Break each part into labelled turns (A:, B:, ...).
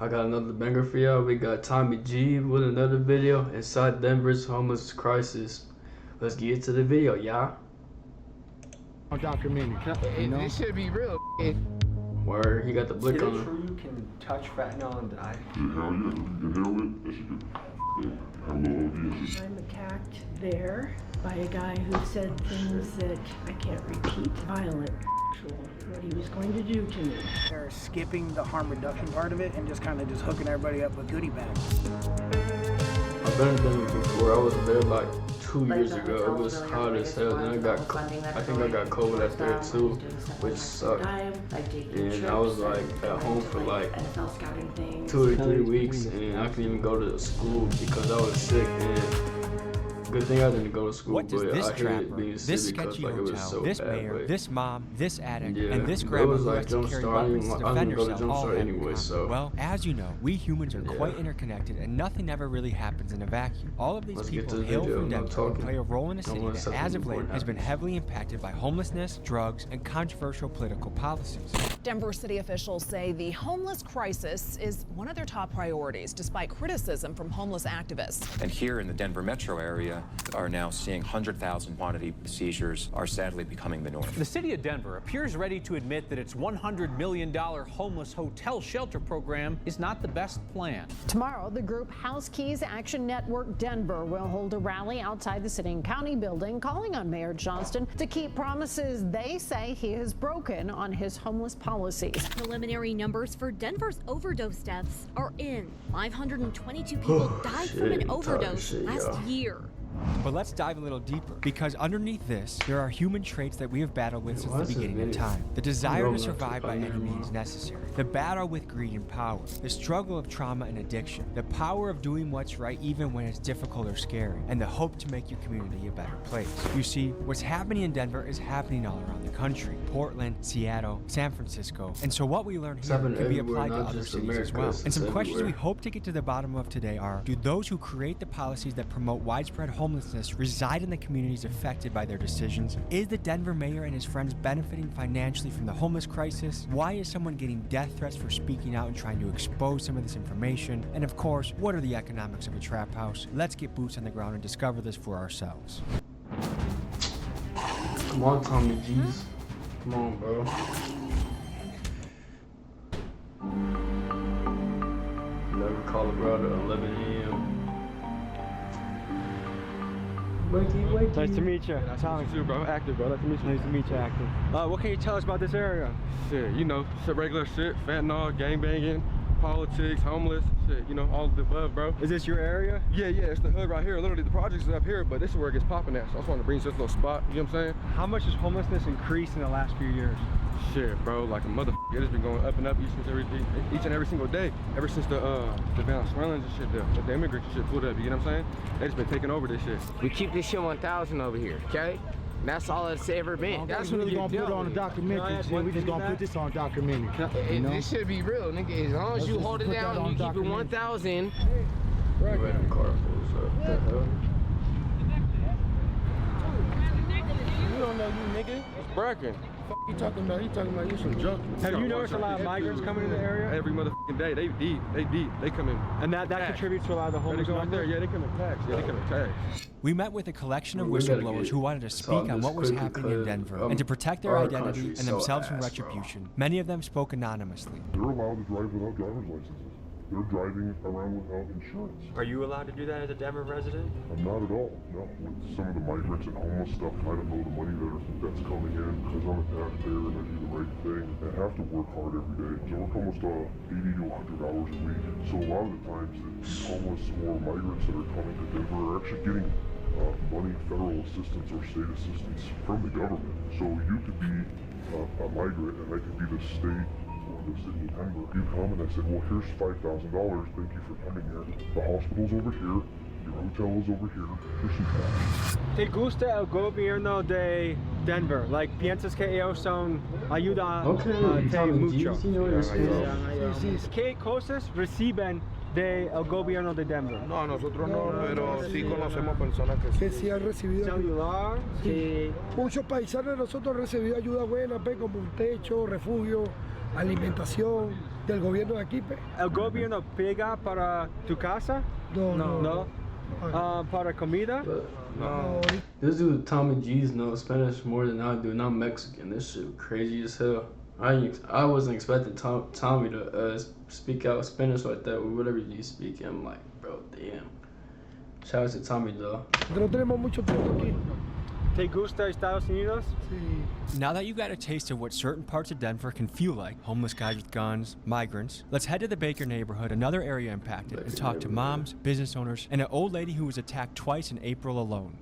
A: I got another banger for y'all. We got Tommy G with another video inside Denver's homeless crisis. Let's get into the video, y'all.
B: Documentary.
C: You know? This should be real.
A: Word, he got the blick on
D: Is it
A: him.
D: true you can touch fentanyl and die?
E: Hell yeah, you can handle it. That shit good. Hello,
F: I'm attacked there by a guy who said things that I can't repeat. Violent, what he was going to do to me.
B: They're skipping the harm reduction part of it and just kind of just hooking everybody up with goodie bags.
A: I've been to Denver before. I was there like 2 years ago. It was hot as hell. And I think I got COVID out there too, which sucked. And I was like at home for like 2 or 3 weeks, and I couldn't even go to school because I was sick. And good thing I didn't go to school.
G: What does
A: but
G: this
A: I hated
G: trapper,
A: being sick
G: this
A: because
G: sketchy
A: like it was
G: hotel,
A: so
G: this
A: bad,
G: mayor,
A: but
G: this mom, this addict,
A: yeah,
G: and this
A: but it
G: grandma
A: was
G: who
A: like
G: has to
A: jump
G: carry
A: start.
G: weapons to
A: I
G: defend
A: didn't go to
G: herself
A: jump
G: all
A: start
G: have in
A: anyway,
G: common.
A: so
G: Well, as you know, we humans are quite interconnected and nothing ever really happens in a vacuum. All of these
A: Let's get to
G: people
A: the
G: hail
A: video.
G: from
A: I'm
G: Denver
A: talking.
G: and play a role in a city
A: wanna
G: that,
A: set
G: as
A: the
G: of late,
A: recording
G: has been
A: happens.
G: heavily impacted by homelessness, drugs, and controversial political policies.
H: Denver city officials say the homeless crisis is one of their top priorities, despite criticism from homeless activists.
I: And here in the Denver metro area are now seeing 100,000 quantity seizures are sadly becoming the norm.
J: The city of Denver appears ready to admit that its $100 million homeless hotel shelter program is not the best plan.
K: Tomorrow, the group House Keys Action Network Denver will hold a rally outside the city and county building, calling on Mayor Johnston to keep promises they say he has broken on his homeless policies.
L: Preliminary numbers for Denver's overdose deaths are in. 522 people died from an overdose last year.
G: But let's dive a little deeper, because underneath this, there are human traits that we have battled with since the beginning of time. The desire to survive by any means necessary, the battle with greed and power, the struggle of trauma and addiction, the power of doing what's right even when it's difficult or scary, and the hope to make your community a better place. You see, what's happening in Denver is happening all around the country. Portland, Seattle, San Francisco. And so what we learn here can be applied to other cities as well. And some questions we hope to get to the bottom of today are, do those who create the policies that promote widespread homelessness reside in the communities affected by their decisions? Is the Denver mayor and his friends benefiting financially from the homeless crisis? Why is someone getting death threats for speaking out and trying to expose some of this information? And of course, what are the economics of a trap house? Let's get boots on the ground and discover this for ourselves.
A: Come on, Tommy G's. Come on, bro. Never Colorado, 11 a.m. Wakey.
M: Nice to meet you. Tommy too, bro. Active, bro. Nice to meet you. Nice to meet you, Active. What can you tell us about this area?
N: Shit, you know, shit, regular shit, fentanyl, gangbanging, politics, homeless, shit, you know, all of the above, bro.
M: Is this your area?
N: Yeah, it's the hood right here. Literally, the projects is up here, but this is where it gets popping at. So I just wanted to bring you to this little spot, you know what I'm saying?
M: How much has homelessness increased in the last few years?
N: Shit, bro, like a motherfucker. It's been going up and up each and every single day. Ever since the Venezuelans and shit, the immigrants and shit pulled up, you know what I'm saying? They just been taking over this shit.
C: We keep this shit 1,000 over here, okay? That's all it's ever been. That's what
B: we're gonna put it on a documentary. We just gonna put this on a documentary. You know?
C: This should be real, nigga. As long as you hold it down and you keep it 1,000.
A: Random car pulls up. The hell?
N: You don't know you, nigga. It's bragging. You talking about? You talking about you some junk?
M: Have you noticed a lot of migrants coming in the area?
N: Every motherfucking day. They deep. They come in.
M: And that contributes to a lot of the homeless numbers?
N: Yeah, they come in packs. Yeah, they come in tags.
G: We met with a collection of whistleblowers who wanted to speak on what was happening in Denver and to protect their identity and themselves from retribution. Many of them spoke anonymously.
E: They're allowed to drive without driver's licenses. They're driving around without insurance.
D: Are you allowed to do that as a Denver resident?
E: I'm not at all, no. With some of the migrants and homeless stuff, I don't know the money that's coming in because I'm a taxpayer and I do the right thing. I have to work hard every day. So I work almost 80 to 100 hours a week. So a lot of the times the homeless or migrants that are coming to Denver are actually getting money, federal assistance or state assistance from the government. So you could be a migrant and I could be the state or the city of Denver. You come and I said, well, here's $5,000. Thank you for coming here. The hospital's over here. Your hotel is over here. Here's some cash.
M: ¿Te gusta el gobierno de Denver? Like, piensas que ellos son ayuda mucho? ¿Qué cosas reciben del gobierno de Denver?
N: No, nosotros no, pero sí conocemos personas que
B: sí han recibido
M: celular.
B: Sí. Muchos paisanos de nosotros han recibido ayuda buena, como un techo, refugio, alimentación,
M: ¿Del gobierno de aquí? ¿El gobierno pega para tu casa? No. Para comida?
A: No. This dude Tommy G's knows Spanish more than I do, and I'm Mexican. This shit crazy as hell. I wasn't expecting Tommy to speak out Spanish like that with whatever you speak. I'm like, bro, damn. Shout out to Tommy though.
M: No tenemos mucho tiempo aquí. ¿Te gusta Estados Unidos?
G: Sí. Now that you got a taste of what certain parts of Denver can feel like, homeless guys with guns, migrants, let's head to the Baker neighborhood, another area impacted, and talk to moms, business owners, and an old lady who was attacked twice in April alone.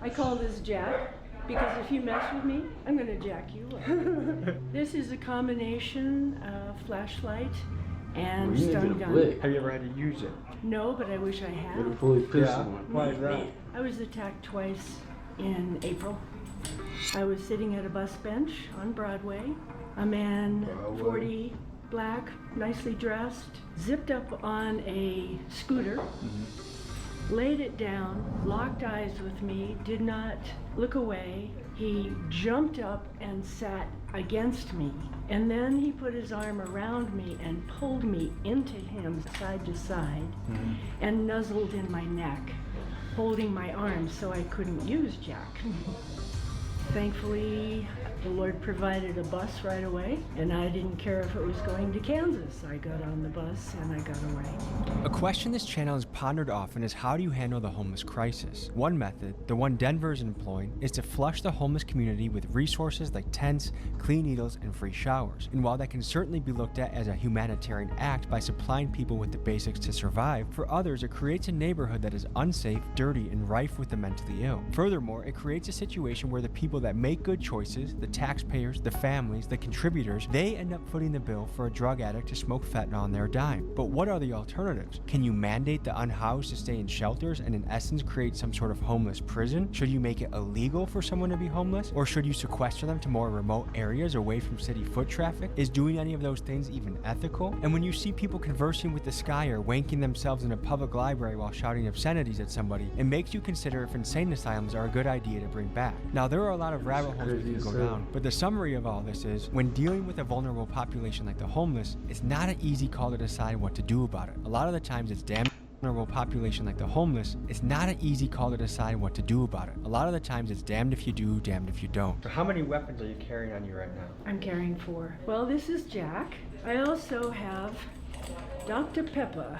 F: I call this Jack because if you mess with me, I'm gonna jack you up. This is a combination of flashlight and stun gun.
D: Have you ever had to use it?
F: No, but I wish I had.
A: With a fully pistol one.
D: Why is that?
F: I was attacked twice in April. I was sitting at a bus bench on Broadway. A man, 40, black, nicely dressed, zipped up on a scooter, laid it down, locked eyes with me, did not look away. He jumped up and sat against me. And then he put his arm around me and pulled me into him side to side and nuzzled in my neck, holding my arm so I couldn't use Jack. Thankfully, the Lord provided a bus right away, and I didn't care if it was going to Kansas. I got on the bus and I got away.
G: A question this channel has pondered often is how do you handle the homeless crisis? One method, the one Denver is employing, is to flush the homeless community with resources like tents, clean needles, and free showers. And while that can certainly be looked at as a humanitarian act by supplying people with the basics to survive, for others it creates a neighborhood that is unsafe, dirty, and rife with the mentally ill. Furthermore, it creates a situation where the people that make good choices, the taxpayers, the families, the contributors, they end up footing the bill for a drug addict to smoke fentanyl on their dime. But what are the alternatives? Can you mandate the unhoused to stay in shelters and in essence create some sort of homeless prison? Should you make it illegal for someone to be homeless? Or should you sequester them to more remote areas away from city foot traffic? Is doing any of those things even ethical? And when you see people conversing with the sky or wanking themselves in a public library while shouting obscenities at somebody, it makes you consider if insane asylums are a good idea to bring back. Now, there are a lot of rabbit holes we can go down, but the summary of all this is, when dealing with a vulnerable population like the homeless, it's not an easy call to decide what to do about it. A lot of the times it's damn vulnerable population like the homeless, it's not an easy call to decide what to do about it. A lot of the times it's damned if you do, damned if you don't.
D: So how many weapons are you carrying on you right now?
F: I'm carrying 4. Well, this is Jack. I also have Dr. Pepper.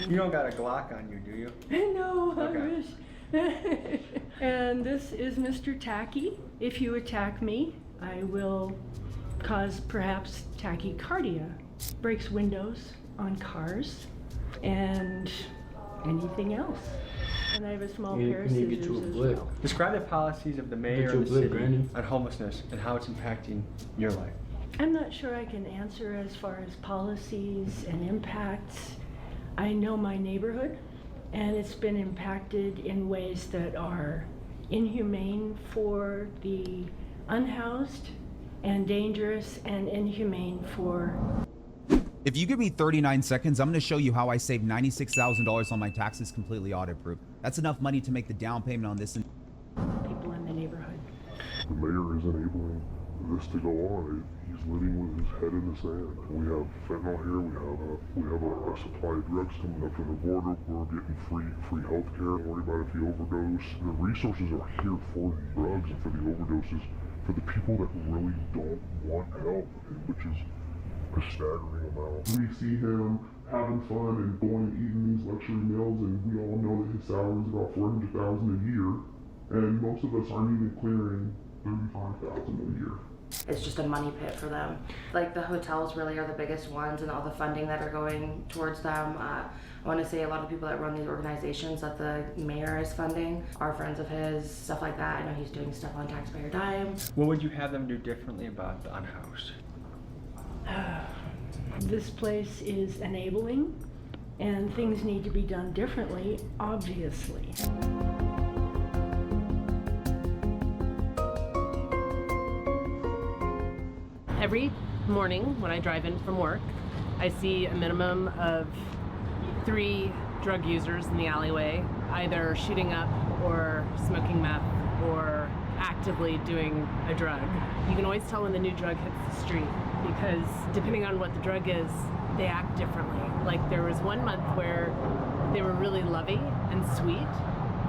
D: You don't got a Glock on you, do you?
F: No,
D: Okay.
F: I wish. And this is Mr. Tacky. If you attack me, I will cause perhaps tachycardia. Breaks windows on cars and anything else. And I have a small pair of scissors as well.
D: Describe the policies of the mayor of the city on homelessness and how it's impacting your life.
F: I'm not sure I can answer as far as policies and impacts. I know my neighborhood, and it's been impacted in ways that are inhumane for the unhoused and dangerous and inhumane for...
O: If you give me 39 seconds, I'm going to show you how I saved $96,000 on my taxes completely audit-proof. That's enough money to make the down payment on this.
F: People in the neighborhood.
E: The mayor is enabling this to go on. He's living with his head in the sand. We have fentanyl here. We have a supply of drugs coming up from the border. We're getting free health care. Don't worry about if you overdose. The resources are here for the drugs and for the overdoses, for the people that really don't want help, which is a staggering amount. We see him having fun and going and eating these luxury meals, and we all know that his salary is about $400,000 a year, and most of us aren't even clearing $35,000 a year.
P: It's just a money pit for them. Like, the hotels really are the biggest ones, and all the funding that are going towards them. I want to say a lot of people that run these organizations that the mayor is funding are friends of his, stuff like that. I know he's doing stuff on taxpayer dime.
D: What would you have them do differently about the unhoused?
F: This place is enabling, and things need to be done differently, obviously.
Q: Every morning when I drive in from work, I see a minimum of 3 drug users in the alleyway, either shooting up or smoking meth or actively doing a drug. You can always tell when the new drug hits the street. because depending on what the drug is, they act differently. Like there was one month where they were really lovey and sweet,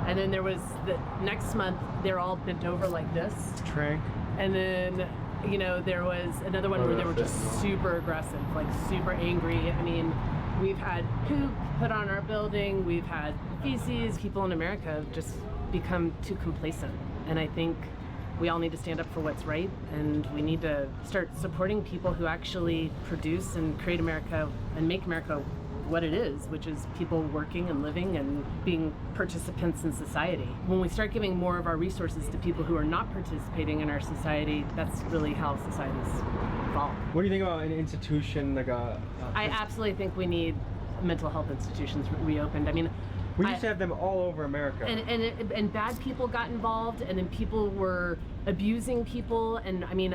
Q: and then there was the next month they're all bent over like this.
M: Trank.
Q: And then, you know, there was another one where they were just super aggressive, like super angry. I mean, we've had poop put on our building, we've had feces. People in America have just become too complacent, and I think we all need to stand up for what's right, and we need to start supporting people who actually produce and create America and make America what it is, which is people working and living and being participants in society. When we start giving more of our resources to people who are not participating in our society, that's really how societies evolve.
M: What do you think about an institution like
Q: I absolutely think we need mental health institutions reopened. I mean,
M: we used to have them all over America.
Q: And bad people got involved, and then people were abusing people, and I mean,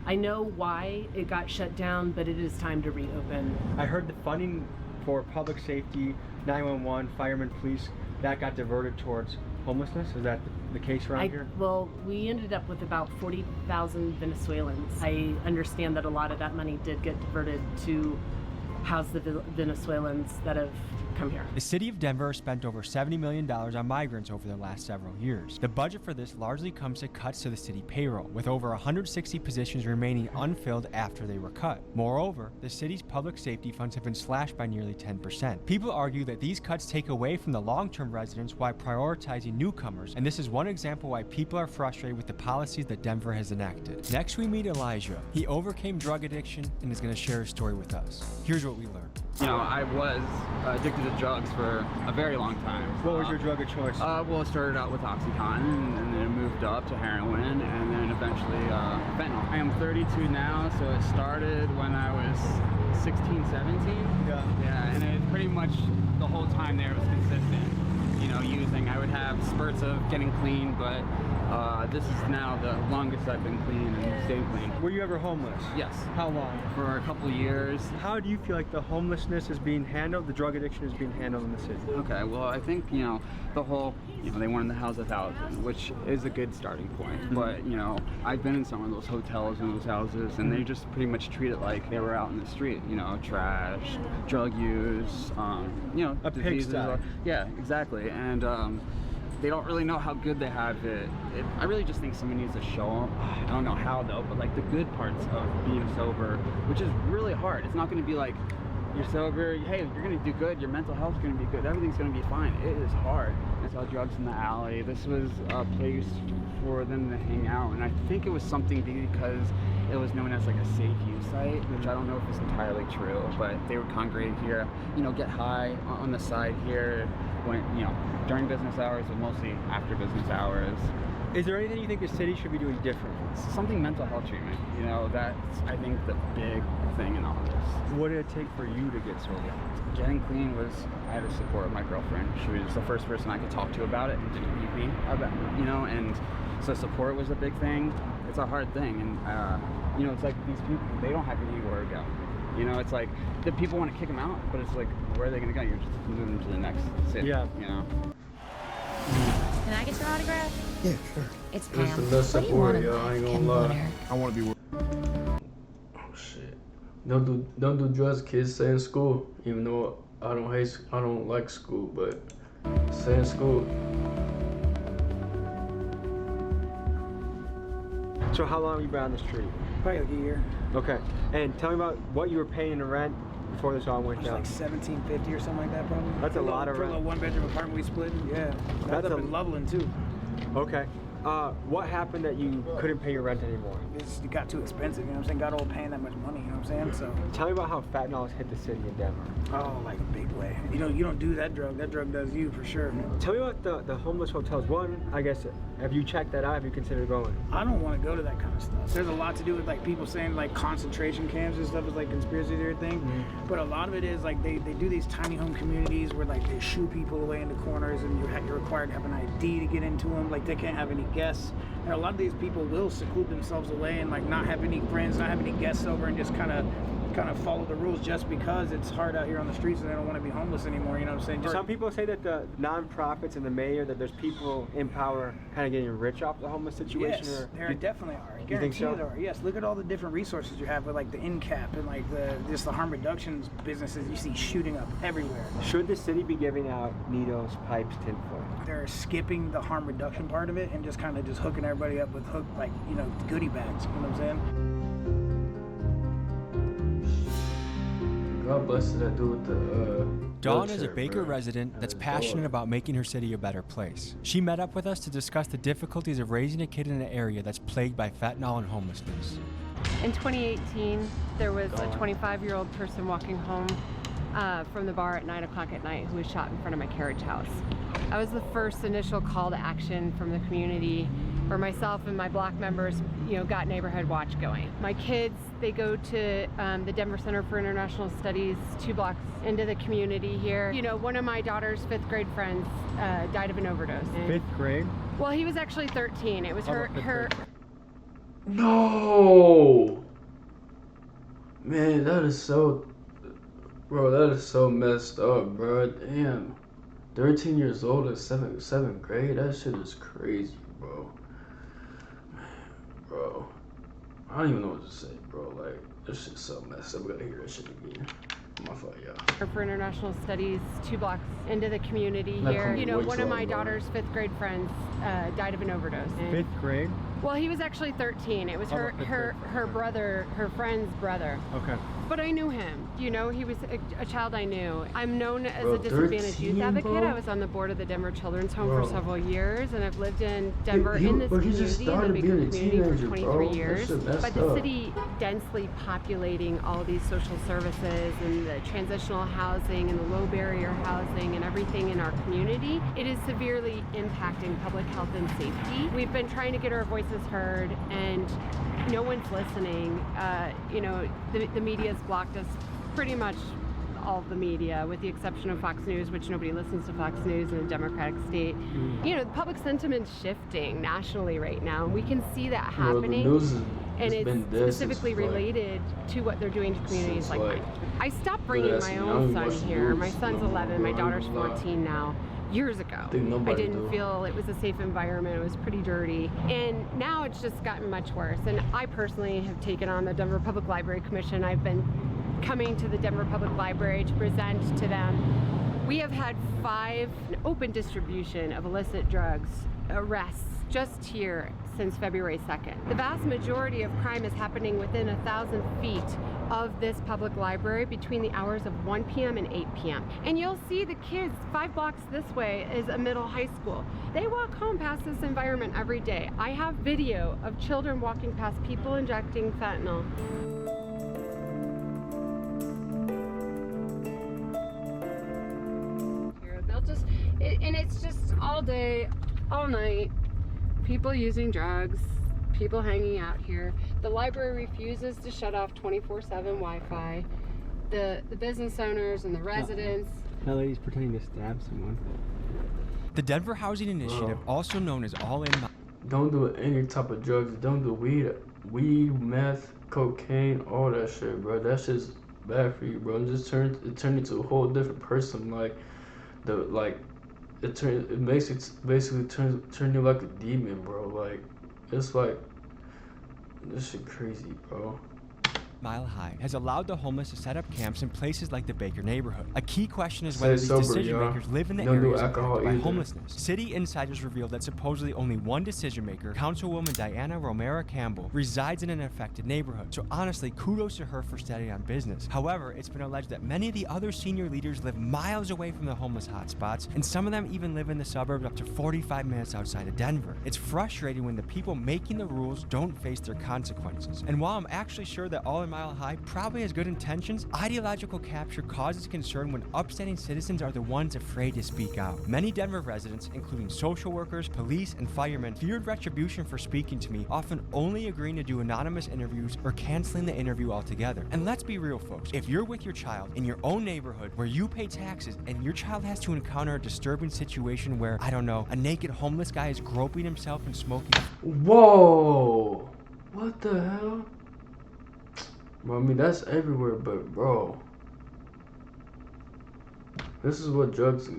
Q: I know why it got shut down, but it is time to reopen.
M: I heard the funding for public safety, 911, firemen, police, that got diverted towards homelessness. Is that the case around here?
Q: Well, we ended up with about 40,000 Venezuelans. I understand that a lot of that money did get diverted to house the Venezuelans that have come here.
G: The city of Denver spent over $70 million on migrants over the last several years. The budget for this largely comes to cuts to the city payroll, with over 160 positions remaining unfilled after they were cut. Moreover, the city's public safety funds have been slashed by nearly 10%. People argue that these cuts take away from the long-term residents while prioritizing newcomers, and this is one example why people are frustrated with the policies that Denver has enacted. Next, we meet Elijah. He overcame drug addiction and is going to share his story with us. Here's what we learned.
R: You know, I was addicted to drugs for a very long time.
M: What was your drug of choice?
R: Well, it started out with OxyContin, and then it moved up to heroin, and then eventually fentanyl. I am 32 now, so it started when I was 16, 17. Yeah, and it pretty much the whole time there was consistent. You know, using, I would have spurts of getting clean, but this is now the longest I've been clean and staying clean.
M: Were you ever homeless?
R: Yes.
M: How long?
R: For a couple of years.
M: How do you feel like the homelessness is being handled, the drug addiction is being handled in the city?
R: Okay, well, I think, you know, the whole, you know, they wanted to house 1,000, which is a good starting point. But, you know, I've been in some of those hotels and those houses, and they just pretty much treat it like they were out in the street, you know, trash, drug use, you know,
M: a
R: diseases.
M: pigsty.
R: Yeah, exactly. And they don't really know how good they have it. I really just think somebody needs to show them. I don't know how though, but like the good parts of being sober, which is really hard. It's not going to be like, you're sober, hey, you're going to do good, your mental health's going to be good, everything's going to be fine. It is hard. I saw drugs in the alley. This was a place for them to hang out, and I think it was something because it was known as like a safe use site, which I don't know if it's entirely true, but they would congregate here, you know, get high on the side here, when, you know, during business hours, but mostly after business hours.
M: Is there anything you think the city should be doing different?
R: Something mental health treatment, you know, that's, I think, the big thing in all this.
M: What did it take for you to get sober?
R: Getting clean was, I had the support of my girlfriend. She was the first person I could talk to about it and didn't leave me about it, you know, and so support was a big thing. It's a hard thing, and, you know, it's like these people, they don't have anywhere to go. You know, it's like, the people want to kick them out, but it's like, where are they going to go? You're just moving to the next city,
M: yeah.
R: You know?
L: Can I get your autograph?
A: Yeah, sure.
L: It's Pam.
A: It's the best support, y'all. I ain't gonna lie.
N: I want to be.
A: Oh shit! Don't do drugs, kids. Stay in school. Even though I don't like school, but stay in school.
M: So how long have you been on the street?
B: Probably like a year.
M: Okay. And tell me about what you were paying in rent before this all went down.
B: Like $17.50 or something like that, probably.
M: That's a lot of
B: rent. For a
M: rent.
B: little one-bedroom apartment we split. Yeah. That's up in Loveland too.
M: Okay. What happened that you couldn't pay your rent anymore?
B: It got too expensive, you know what I'm saying? Got old paying that much money, you know what I'm saying? So.
M: Tell me about how fentanyl has hit the city of Denver.
B: Oh, like a big way. You know, you don't do that drug. That drug does you for sure.
M: Tell me about the homeless hotels. One, I guess, have you checked that out? Have you considered going?
B: I don't want to go to that kind of stuff. There's a lot to do with like people saying like concentration camps and stuff is like conspiracy theory thing. Mm-hmm. But a lot of it is like they do these tiny home communities where like they shoo people away into corners and you're required to have an ID to get into them. Like they can't have any guests. And a lot of these people will seclude themselves away and like not have any friends, not have any guests over, and just kind of kind of follow the rules just because it's hard out here on the streets and they don't want to be homeless anymore. You know what I'm saying?
M: Some people say that the nonprofits and the mayor, that there's people in power kind of getting rich off the homeless situation.
B: Yes, there definitely are.
M: You think so?
B: There are. Yes, look at all the different resources you have with like the NCAP and like just the harm reductions businesses you see shooting up everywhere.
M: Should the city be giving out needles, pipes, tinfoil?
B: They're skipping the harm reduction part of it and just kind of just hooking everybody up with goodie bags. You know what I'm saying?
A: God bless that dude with the
G: Dawn is a Baker resident that's passionate about making her city a better place. She met up with us to discuss the difficulties of raising a kid in an area that's plagued by fentanyl and homelessness.
S: In 2018, there was a 25-year-old person walking home from the bar at 9 o'clock at night who was shot in front of my carriage house. That was the first initial call to action from the community, where myself and my block members, got neighborhood watch going. My kids, they go to the Denver Center for International Studies 2 blocks into the community here. One of my daughter's 5th grade friends died of an overdose.
M: 5th grade?
S: Well, he was actually 13. It was her.
A: No! Man, that is so... Bro, that is so messed up, bro. Damn. 13 years old in 7th grade? That shit is crazy, bro. Bro. I don't even know what to say, bro. Like, this shit's so messed up. We gotta hear that shit again. My fault, y'all.
S: For International Studies 2 blocks into the community here. One of my daughter's 5th grade friends died of an overdose.
M: 5th grade?
S: Well, he was actually 13. It was her brother, her friend's brother.
M: Okay.
S: But I knew him. He was a child I knew. I'm known as a disadvantaged youth advocate.
A: Bro?
S: I was on the board of the Denver Children's Home for several years, and I've lived in Denver in this community, in the Baker community, for 23 years. But the city densely populating all these social services and the transitional housing and the low barrier housing and everything in our community, it is severely impacting public health and safety. We've been trying to get our voices heard, and no one's listening. The media's blocked us, pretty much all of the media, with the exception of Fox News, which nobody listens to Fox News in a democratic state. The public sentiment's shifting nationally right now, and we can see that happening. And it's specifically related to what they're doing to communities like mine. I stopped bringing my own son here. My son's 11, my daughter's 14 now. Years ago. I didn't feel it was a safe environment. It was pretty dirty. And now it's just gotten much worse. And I personally have taken on the Denver Public Library Commission. I've been coming to the Denver Public Library to present to them. We have had 5 open distribution of illicit drugs arrests just here since February 2nd. The vast majority of crime is happening within 1,000 feet of this public library between the hours of 1 p.m. and 8 p.m. And you'll see the kids 5 blocks this way is a middle high school. They walk home past this environment every day. I have video of children walking past people injecting fentanyl. And it's just all day, all night, people using drugs, people hanging out here. The library refuses to shut off 24/7 Wi-Fi. The business owners and the residents.
M: That lady's pretending to stab someone.
G: The Denver Housing Initiative, also known as All In.
A: Don't do any type of drugs. Don't do weed, meth, cocaine, all that shit, bro. That shit's bad for you, bro. It just turned into a whole different person. It makes it basically turn you like a demon, bro. Like, it's like, this shit crazy, bro.
G: Mile High has allowed the homeless to set up camps in places like the Baker neighborhood. A key question is whether these decision makers live in the areas affected by homelessness. City insiders revealed that supposedly only one decision maker, Councilwoman Diana Romero Campbell, resides in an affected neighborhood. So honestly, kudos to her for staying on business. However, it's been alleged that many of the other senior leaders live miles away from the homeless hotspots, and some of them even live in the suburbs up to 45 minutes outside of Denver. It's frustrating when the people making the rules don't face their consequences. And while I'm actually sure that All in Mile High probably has good intentions, ideological capture causes concern when upstanding citizens are the ones afraid to speak out. Many Denver residents, including social workers, police, and firemen, feared retribution for speaking to me, often only agreeing to do anonymous interviews or canceling the interview altogether. And let's be real, folks. If you're with your child in your own neighborhood where you pay taxes and your child has to encounter a disturbing situation where, I don't know, a naked homeless guy is groping himself and smoking.
A: Whoa! What the hell? Well, I mean, that's everywhere, but bro, this is what drugs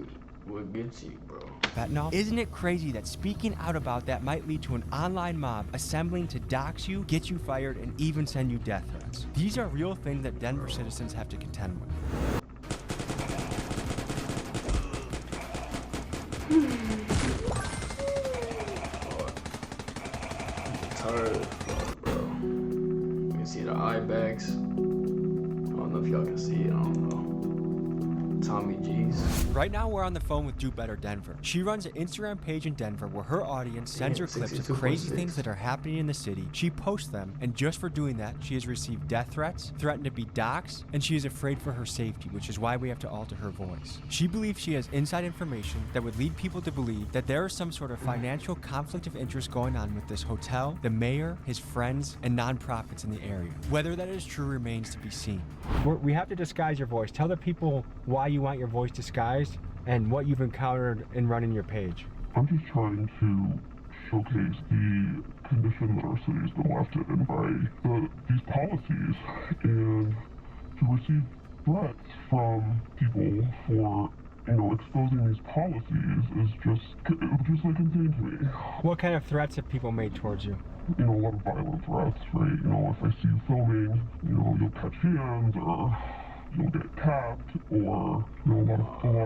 A: what gets you, bro.
G: Fentanyl? Isn't it crazy that speaking out about that might lead to an online mob assembling to dox you, get you fired, and even send you death threats? These are real things that Denver citizens have to contend with.
A: Tired of fuck, bro. You can see the eye bags. I don't know if y'all can see it, I don't know. Tommy G's.
G: Right now we're on the phone with Do Better Denver. She runs an Instagram page in Denver where her audience sends her clips of crazy things that are happening in the city. She posts them, and just for doing that, she has received death threats, threatened to be doxxed, and she is afraid for her safety, which is why we have to alter her voice. She believes she has inside information that would lead people to believe that there is some sort of financial conflict of interest going on with this hotel, the mayor, his friends, and nonprofits in the area. Whether that is true remains to be seen.
M: We have to disguise your voice. Tell the people why you want your voice disguised and what you've encountered in running your page.
E: I'm just trying to showcase the condition that our city has been left in by these policies, and to receive threats from people for, exposing these policies is just like insane to me.
M: What kind of threats have people made towards you?
E: A lot of violent threats, right? If I see you filming, you'll catch hands, or you'll get capped, or a lot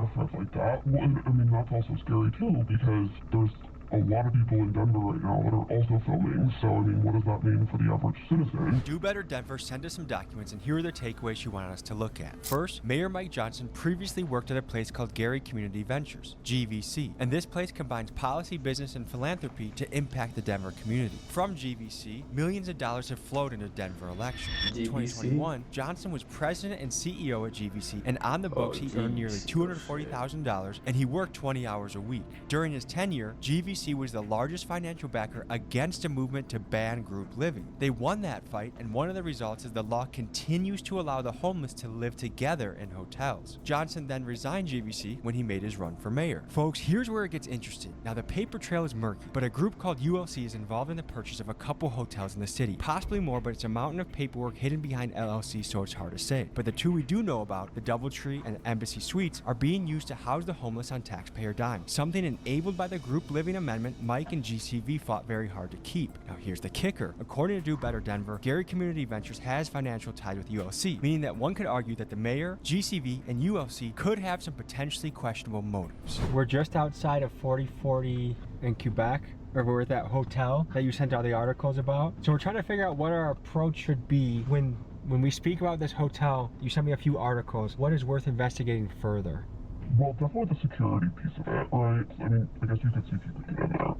E: of threats like that. Well, and I mean, that's also scary too, because there's a lot of people in Denver right now that are also filming. So, I mean, what does that mean for the average citizen?
G: Do Better Denver sent us some documents, and here are the takeaways she wanted us to look at. First, Mayor Mike Johnson previously worked at a place called Gary Community Ventures, GVC, and this place combines policy, business, and philanthropy to impact the Denver community. From GVC, millions of dollars have flowed into Denver elections. In 2021, Johnson was president and CEO at GVC, and on the books he earned nearly $240,000, and he worked 20 hours a week. During his tenure, GVC was the largest financial backer against a movement to ban group living. They won that fight, and one of the results is the law continues to allow the homeless to live together in hotels. Johnson then resigned GVC when he made his run for mayor. Folks, here's where it gets interesting. Now, the paper trail is murky, but a group called ULC is involved in the purchase of a couple hotels in the city. Possibly more, but it's a mountain of paperwork hidden behind LLC, so it's hard to say. But the two we do know about, the DoubleTree and Embassy Suites, are being used to house the homeless on taxpayer dime, something enabled by the group living amendment Mike and GCV fought very hard to keep. Now here's the kicker. According to Do Better Denver, Gary Community Ventures has financial ties with ULC, meaning that one could argue that the mayor, GCV, and ULC could have some potentially questionable motives.
M: We're just outside of 4040 in Quebec, or we're at that hotel that you sent out the articles about. So we're trying to figure out what our approach should be when we speak about this hotel. You sent me a few articles. What is worth investigating further?
E: Well, definitely the security piece of it, right? I mean, I guess you could see people get in there.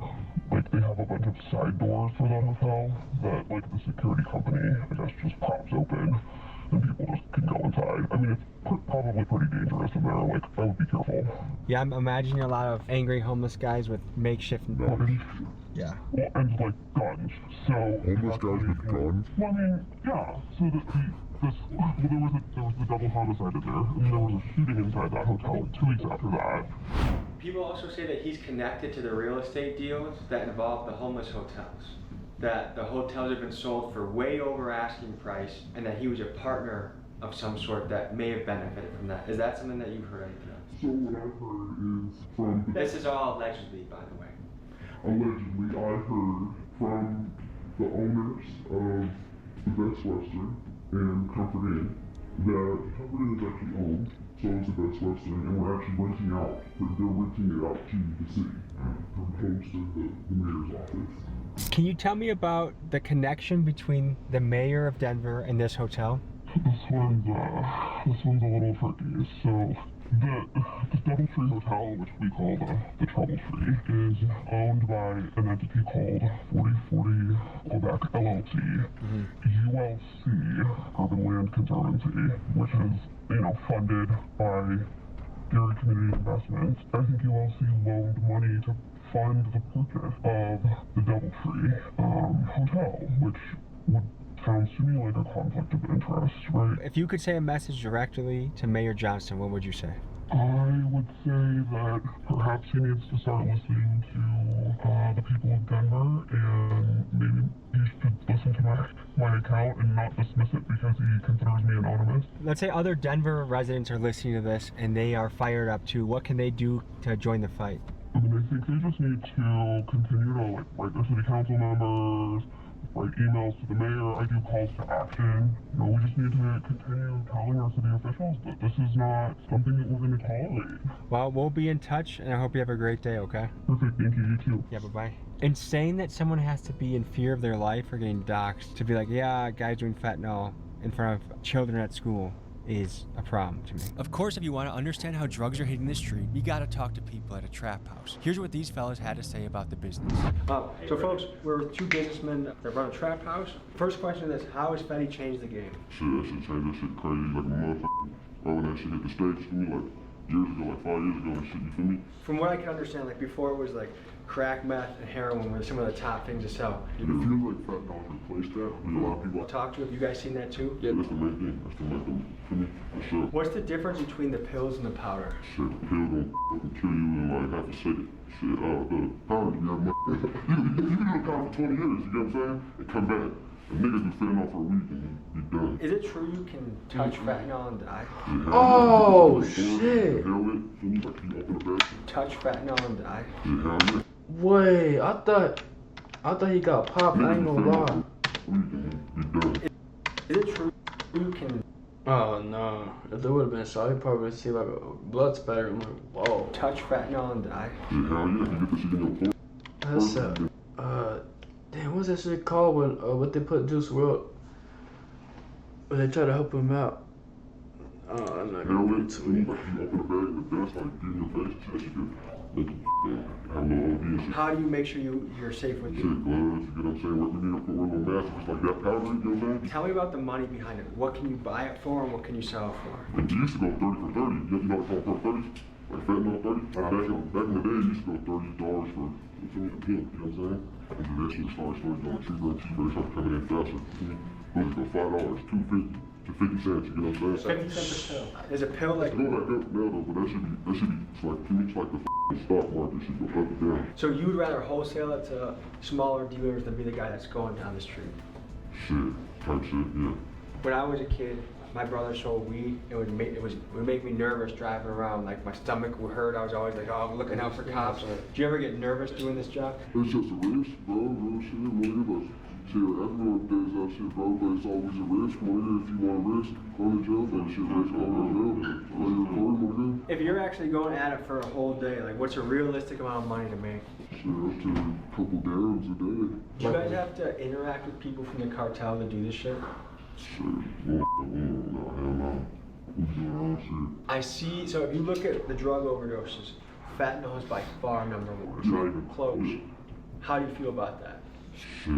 E: Like, they have a bunch of side doors for that hotel that, like, the security company, I guess, just pops open, and people just can go inside. I mean, it's probably pretty dangerous in there. Like, I would be careful.
M: Yeah, I'm imagining a lot of angry homeless guys with makeshift... Yeah.
E: Well, and, like, guns. So... Homeless guys with guns? Well, I mean, yeah. So there was the double homicide in there, and there was a shooting inside that hotel 2 weeks after that.
D: People also say that he's connected to the real estate deals that involve the homeless hotels. That the hotels have been sold for way over asking price, and that he was a partner of some sort that may have benefited from that. Is that something that you've heard anything of?
E: So what I've heard is from...
D: This is all allegedly, by the way.
E: Allegedly, I heard from the owners of the Best Western and Comfort Inn that Comfort Inn is actually owned, so is the Best Western, and we're actually renting out. They're renting it out to the city from close to the mayor's office.
M: Can you tell me about the connection between the mayor of Denver and this hotel?
E: This one's a little tricky. So the DoubleTree Hotel, which we call the TroubleTree, is owned by an entity called 4040 Quebec LLC. ULC, Urban Land Conservancy, which is funded by Gary Community Investments. I think ULC loaned money to fund the purchase of the DoubleTree Hotel, which would sounds to me like a conflict of interest, right?
M: If you could say a message directly to Mayor Johnson, what would you say?
E: I would say that perhaps he needs to start listening to the people of Denver, and maybe he should listen to my account and not dismiss it because he considers me anonymous.
G: Let's say other Denver residents are listening to this and they are fired up too. What can they do to join the fight?
E: I mean, I think they just need to continue to like write their city council members, write emails to the mayor. I do calls to action. You know, we just need to continue telling our city officials that this is not something that we're going to tolerate.
G: Well, we'll be in touch, and I hope you have a great day, okay?
E: Perfect, thank you, you too.
G: Yeah, bye-bye. And saying that someone has to be in fear of their life or getting doxxed to be like, yeah, guy's doing fentanyl in front of children at school is a problem to me. Of course, if you want to understand how drugs are hitting the street, you got to talk to people at a trap house. Here's what these fellas had to say about the business.
D: So folks, we're two businessmen that run a trap house. First question is, how has Fetty changed the game?
E: Shit, that shit changed that shit crazy like a motherfucker. Right when that shit hit the States for me, like years ago, like 5 years ago and shit, you feel me?
D: From what I can understand, like before it was like crack, meth, and heroin were some of the top things to sell.
E: It feels like fentanyl replaced that. I mean, a lot of people
D: Talk to, have you guys seen that too?
E: Yeah, that's the main thing. That's the main thing for me, for sure.
D: What's the difference between the pills and the powder?
E: Shit, the pill gonna fucking kill you in like half a second. Shit, the powder, you have money. You can do a powder for 20 years, you get what I'm saying? And come back. A nigga do fentanyl for a week and you done.
D: Is it true you can touch fentanyl and die?
E: Yeah,
A: Oh, shit.
E: Hell it, feel me? Like you open the bag.
D: Touch fentanyl and die?
E: Yeah, hell yeah.
A: Wait, I thought he got popped. I ain't gonna lie.
D: Is it true you can
A: Oh no! If there would have been a shot, he probably would see like a blood spatter. I'm like, whoa.
D: touch fentanyl and die?
E: Yeah, hell yeah. You get this shit in your pores.
A: That's damn, what's that shit called when what they put Juice WRLD when they try to help him out? I'm not
E: Hell
A: gonna
E: yeah.
A: get to
E: You
A: it.
E: open the bag and the dust like in your face. That shit good. Make you have no OD and shit.
D: How do you make sure you're safe with
E: Shit,
D: it?
E: gloves, you get what I'm saying? We need to put one of those masks like that powder, you know what I'm saying?
D: Tell me about the money behind it. What can you buy it for and what can you sell it for?
E: It used to go 30 for 30. You know what I'm talking about, 30? Like fentanyl 30? Back in the day, it used to go $30 for a pill, you know what I'm saying? And then that shit started going cheaper and cheaper. It started coming in faster. Those go $5, $2.50 to 50 cents, you know what I'm saying?
D: 50 cents a pill. Is a pill like...
E: It's going like that now though, but that should be, it's like, to me, it's like the stock market should go up and down.
D: So you'd rather wholesale it to smaller dealers than be the guy that's going down the street?
E: Shit, type shit, yeah.
D: When I was a kid, my brother sold weed. It would make me nervous driving around. Like my stomach would hurt. I was always like, oh, I'm looking out for cops. Do you ever get nervous doing this job?
E: It's just a risk, bro, real shit, really, but shit, everyone does that shit, bro, but it's always a risk, man. If you want to risk, go to jail, then shit, risk going to jail. Are you recording, my
D: If you're actually going at it for a whole day, like what's a realistic amount of money to make?
E: shit, up to a couple dirhams a day.
D: Do you guys have to interact with people from the cartel to do this shit?
E: Shit, no, hell no. We do our own shit.
D: I see, so if you look at the drug overdoses, fentanyl is by far number one.
E: It's not even
D: close. How do you feel about that?
E: Shit,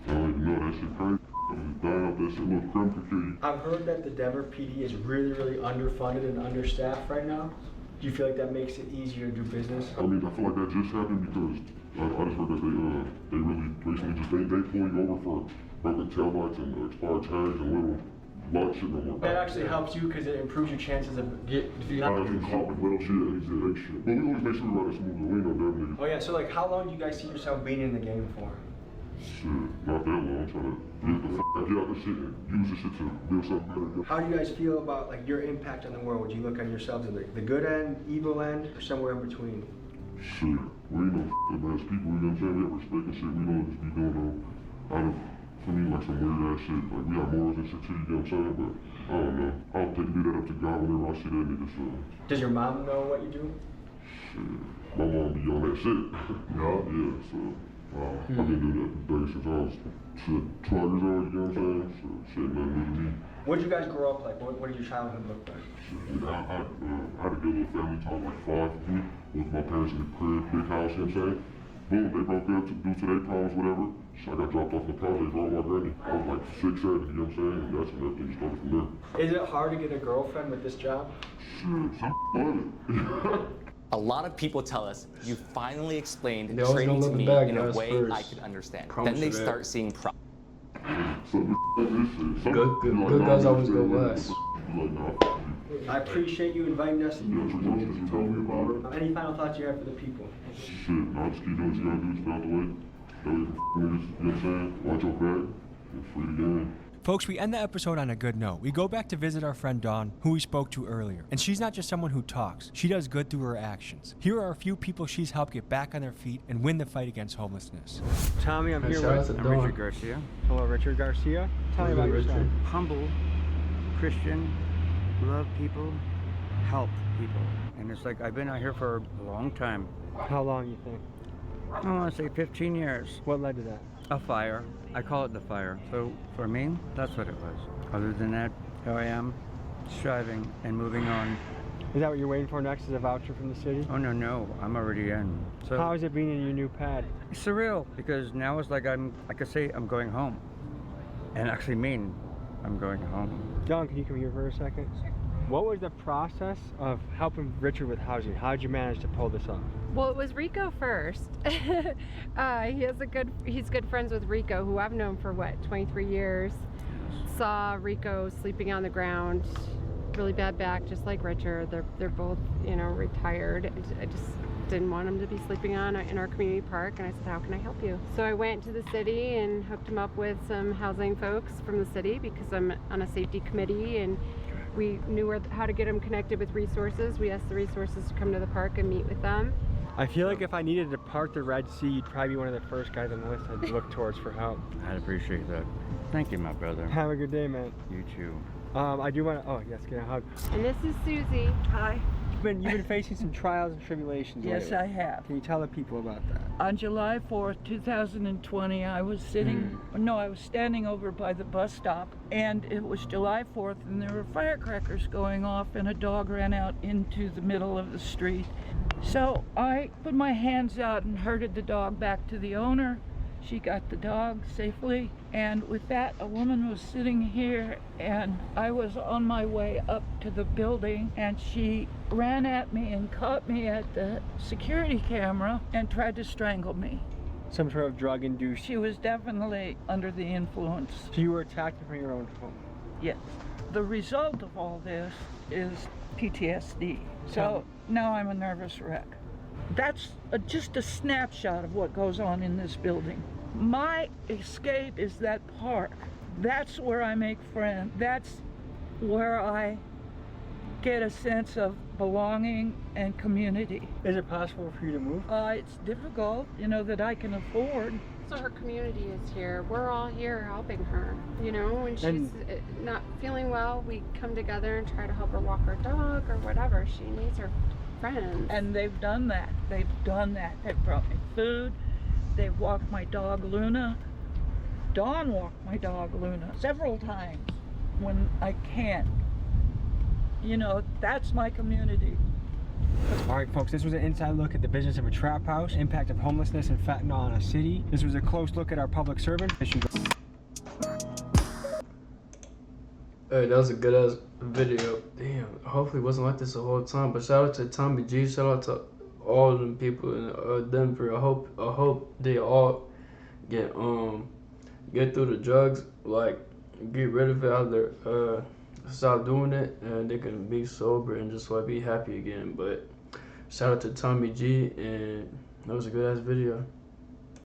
E: I don't even know, that shit crazy. I'm dying up that shit, little crime could kill you.
D: I've heard that the Denver PD is really, really underfunded and understaffed right now. Do you feel like that makes it easier to do business?
E: I mean, I feel like that just happened because I just heard that they really recently just, they pull you over for broken taillights and expired tires and little lot shit no more.
D: That actually helps you because it improves your chances of getting
E: I just caught with little shit, he said, hey shit. But we always make sure we ride it smooth, we ain't no dumb niggas.
D: Oh yeah, so like how long do you guys see yourself being in the game for?
E: Shit, not that long, I'm trying to get out this shit and use this shit to build something better.
D: How do you guys feel about like your impact on the world? Would you look on yourselves as the good end, evil end, or somewhere in between?
E: Shit, we ain't no ass people, you know what I'm saying? We have respect and shit, we don't just be doing no out of, for me, like some weird ass shit. Like we have morals and shit too, you know what I'm saying? But I don't know. I'll leave that up to God whenever I see that nigga, so.
D: Does your mom know what you do?
E: Shit, my mom be on that shit. Yeah, so. I've been doing that since I was 12 years old, you know what I'm saying? So shit, nothing new to me.
D: What did you guys grow up like? What did your childhood look like?
E: Shit, I had a good little family time, like 5 of me, with my parents in the crib, big house, you know what I'm saying? Boom, they broke up due to their problems, whatever. So I got dropped off in the project with my granny. I was like 6, 7, you know what I'm saying? And that's when everything started from there.
D: Is it hard to get a girlfriend with this job?
E: Shit, some love it.
T: A lot of people tell us, you finally explained
A: They always
T: trading
A: gonna
T: to
A: look
T: me
A: back,
T: in a
A: guys,
T: way
A: first.
T: I can understand.
A: Promise
T: Then they
A: you that.
T: start seeing
A: Good guys always go last.
M: I appreciate you inviting us.
E: Yes, you're welcome. You tell me about it.
M: Any final thoughts you have for the people?
E: Shit, now just keep doing what you gotta do, stay out the way. That way, you know what I'm saying? Watch your back. You're free to game.
G: Folks, we end the episode on a good note. We go back to visit our friend Dawn, who we spoke to earlier. And she's not just someone who talks. She does good through her actions. Here are a few people she's helped get back on their feet and win the fight against homelessness.
M: Tommy, I'm here with
R: Richard Garcia.
M: Hello, Richard Garcia. Tell me about yourself.
R: Humble, Christian, love people, help people. And it's like I've been out here for a long time.
M: How long you think?
R: I want to say 15 years.
M: What led to that?
R: A fire. I call it the fire. So for me, that's what it was. Other than that, here I am, striving and moving on.
M: Is that what you're waiting for next, is a voucher from the city?
R: Oh, no, I'm already in. So
M: how is it being in your new pad?
R: It's surreal, because now it's like I could say I'm going home. And actually mean I'm going home.
M: John, can you come here for a second? What was the process of helping Richard with housing? How did you manage to pull this off?
S: Well, it was Rico first. He's good friends with Rico, who I've known for 23 years. Saw Rico sleeping on the ground, really bad back, just like Richard. They're both, retired. I just didn't want him to be sleeping in our community park, and I said, how can I help you? So I went to the city and hooked him up with some housing folks from the city, because I'm on a safety committee, and we knew how to get them connected with resources. We asked the resources to come to the park and meet with them.
M: I feel like if I needed to park the Red Sea, you'd probably be one of the first guys on the list I'd look towards for help.
R: I'd appreciate that. Thank you, my brother.
M: Have a good day, man.
R: You too.
M: I do want to, oh yes, get a hug.
S: And this is Susie.
U: Hi.
M: You've been facing some trials and tribulations
U: Yes,
M: lately.
U: I have.
M: Can you tell the people about that?
U: On July 4th, 2020, I was I was standing over by the bus stop, and it was July 4th, and there were firecrackers going off, and a dog ran out into the middle of the street. So I put my hands out and herded the dog back to the owner. She got the dog safely, and with that, a woman was sitting here, and I was on my way up to the building, and she ran at me and caught me at the security camera and tried to strangle me.
M: Some sort of drug-induced?
U: She was definitely under the influence.
M: So you were attacked from your own home?
U: Yes. The result of all this is PTSD. So now I'm a nervous wreck. That's just a snapshot of what goes on in this building. My escape is that park. That's where I make friends. That's where I get a sense of belonging and community.
M: Is it possible for you to move?
U: It's difficult, that I can afford.
S: So her community is here. We're all here helping her. When she's not feeling well, we come together and try to help her walk her dog or whatever. She needs her friends.
U: And they've done that. They've brought me food. They've walked my dog Luna. Dawn walked my dog Luna several times when I can. That's my community.
M: All right, folks, this was an inside look at the business of a trap house, impact of homelessness and fentanyl on a city. This was a close look at our public servant.
A: Hey, that was a good ass video. Damn, hopefully it wasn't like this the whole time. But shout out to Tommy G. Shout out to all of them people in Denver. I hope they all get through the drugs, like get rid of it out there, stop doing it, and they can be sober and just be happy again. But shout out to Tommy G, and that was a good ass video.